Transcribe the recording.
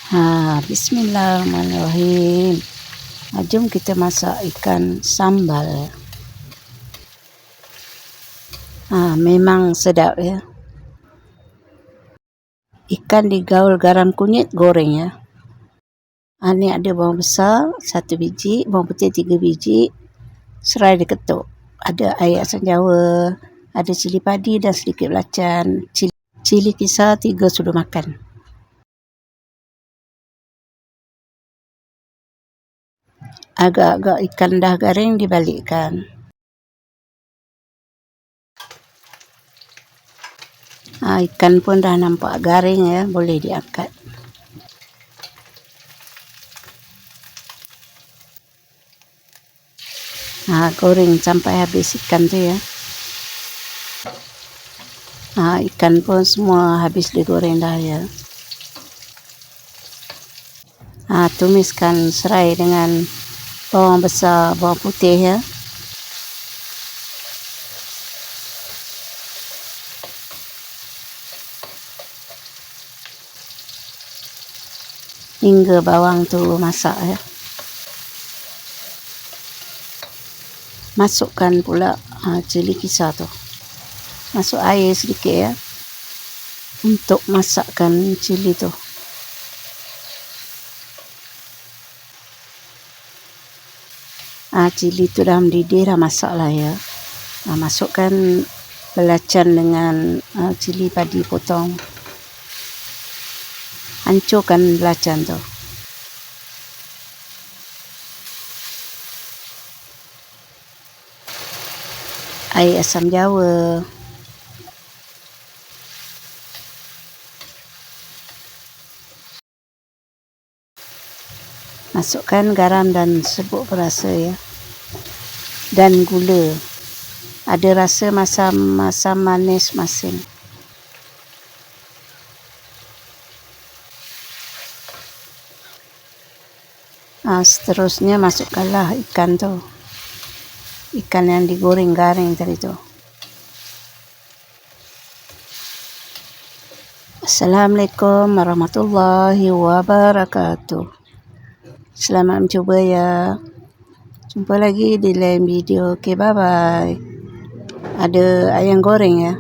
Bismillahirrahmanirrahim. Jom kita masak ikan sambal. Memang sedap ya. Ikan digaul garam kunyit, goreng ya. Ni ada bawang besar 1 biji, bawang putih 3 biji, serai diketuk. Ada air asam jawa, ada cili padi dan sedikit belacan, cili kisar 3 sudu makan. Agak-agak ikan dah garing, dibalikkan. Ikan pun dah nampak garing ya, boleh diangkat. Goreng sampai habis ikan tu ya. Ikan pun semua habis digoreng dah ya. Tumiskan serai dengan bawang besar, bawang putih ya. Hingga bawang tu masak ya. Masukkan pula cili kisar tu. Masuk air sedikit ya, untuk masakkan cili tu. Cili tu dah mendidih, dah masak lah ya. Masukkan belacan dengan cili padi potong. Hancurkan belacan tu. Air asam jawa. Masukkan garam dan serbuk perasa ya. Dan gula. Ada rasa masam manis masing. Seterusnya masukkanlah ikan tu. Ikan yang digoreng garing tadi tu. Assalamualaikum warahmatullahi wabarakatuh. Selamat mencuba ya. Jumpa lagi di lain video. Okay, bye-bye. Ada ayam goreng ya.